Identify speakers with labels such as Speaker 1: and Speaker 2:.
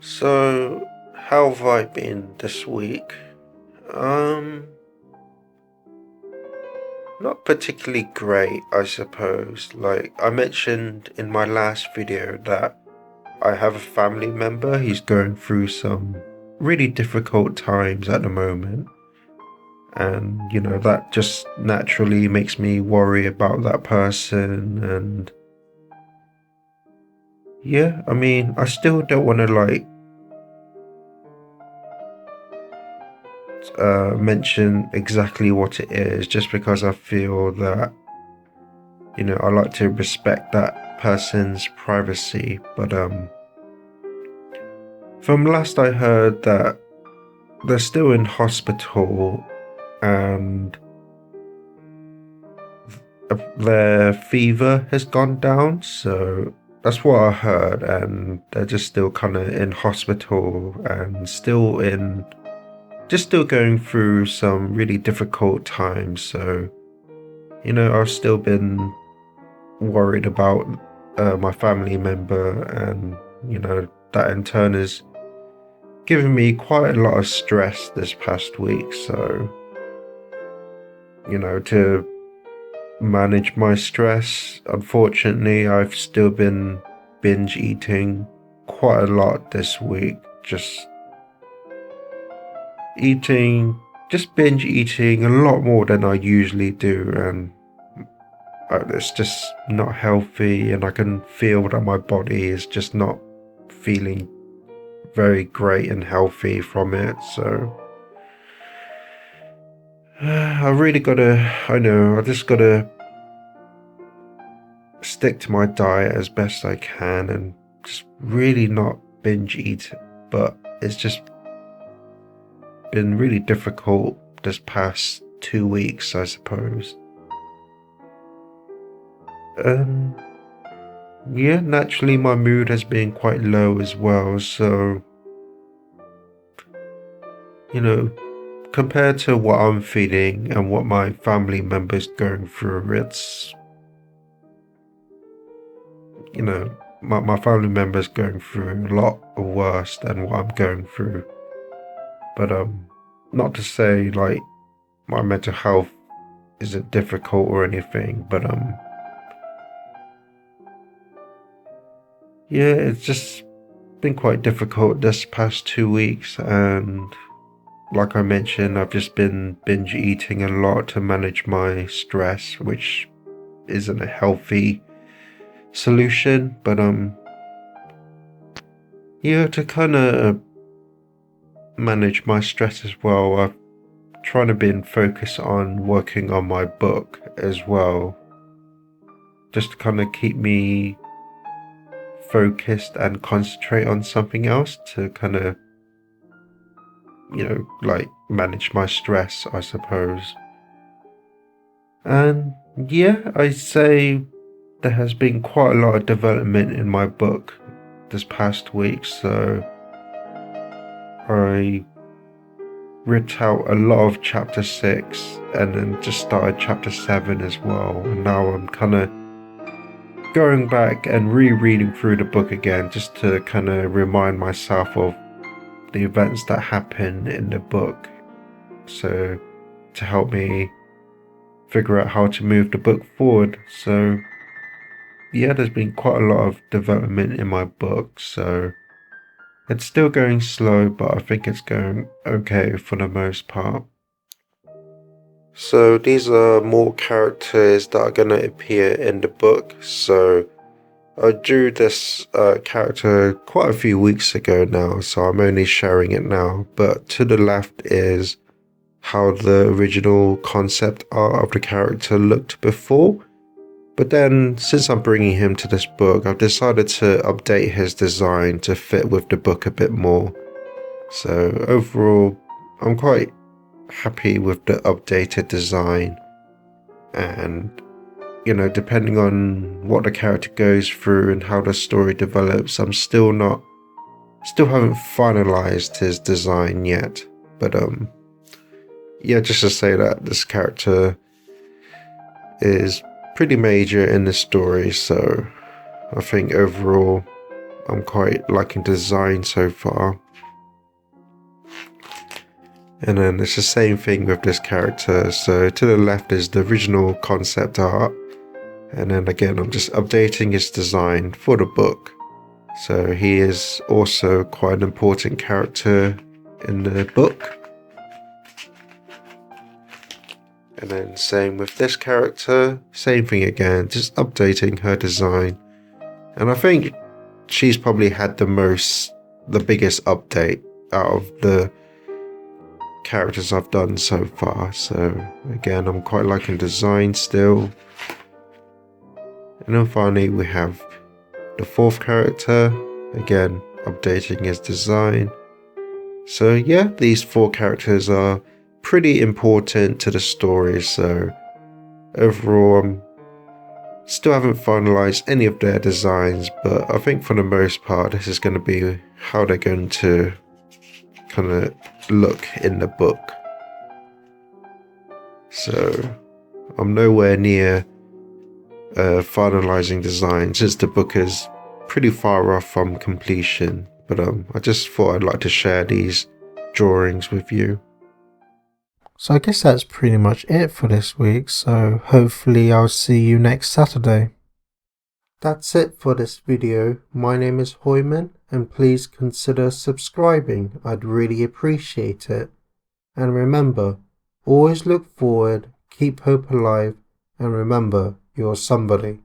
Speaker 1: So, how have I been this week? Um, Not particularly great, I suppose. Like, I mentioned in my last video that I have a family member who's going through some really difficult times at the moment. And, that just naturally makes me worry about that person. And yeah, I mean, I still don't want to, mention exactly what it is just because I feel that, I like to respect that person's privacy. But from last I heard that they're still in hospital and their fever has gone down, so that's what I heard, and they're just still kind of in hospital and still going through some really difficult times. So, I've still been worried about my family member, and that in turn has given me quite a lot of stress this past week. So, to manage my stress, unfortunately, I've still been binge eating quite a lot this week. Just binge eating a lot more than I usually do, and it's just not healthy, and I can feel that my body is just not feeling very great and healthy from it. So I just gotta stick to my diet as best I can and just really not binge eat. But it's just been really difficult this past 2 weeks, I suppose. Yeah, naturally my mood has been quite low as well, so compared to what I'm feeling and what my family members going through, it's my family members going through a lot worse than what I'm going through. But not to say like my mental health isn't difficult or anything, but yeah, it's just been quite difficult this past 2 weeks, and like I mentioned, I've just been binge eating a lot to manage my stress, which isn't a healthy solution. But yeah, to kind of manage my stress as well, I've trying to be in focus on working on my book as well, just to kind of keep me focused and concentrate on something else to kind of like manage my stress, I suppose. And yeah, I'd say there has been quite a lot of development in my book this past week. So I ripped out a lot of chapter 6 and then just started chapter 7 as well. And now I'm kind of going back and rereading through the book again just to kind of remind myself of the events that happen in the book. So to help me figure out how to move the book forward. So yeah, there's been quite a lot of development in my book. So it's still going slow, but I think it's going okay for the most part. So these are more characters that are going to appear in the book. So I drew this character quite a few weeks ago now, so I'm only sharing it now. But to the left is how the original concept art of the character looked before. But then, since I'm bringing him to this book, I've decided to update his design to fit with the book a bit more. So overall, I'm quite happy with the updated design. And, depending on what the character goes through and how the story develops, I'm still haven't finalized his design yet. But, yeah, just to say that this character is pretty major in the story, so I think overall I'm quite liking the design so far. And then it's the same thing with this character. So to the left is the original concept art. And then again, I'm just updating his design for the book. So he is also quite an important character in the book. And then same with this character, same thing again, just updating her design. And I think she's probably had the biggest update out of the characters I've done so far. So again, I'm quite liking design still. And then finally we have the fourth character, again updating his design. So yeah, these 4 characters are pretty important to the story, so overall still haven't finalized any of their designs, but I think for the most part this is going to be how they're going to kind of look in the book. So I'm nowhere near finalizing designs since the book is pretty far off from completion, but I just thought I'd like to share these drawings with you. So I guess that's pretty much it for this week, so hopefully I'll see you next Saturday. That's it for this video. My name is Hoiman, and please consider subscribing. I'd really appreciate it. And remember, always look forward, keep hope alive, and remember, you're somebody.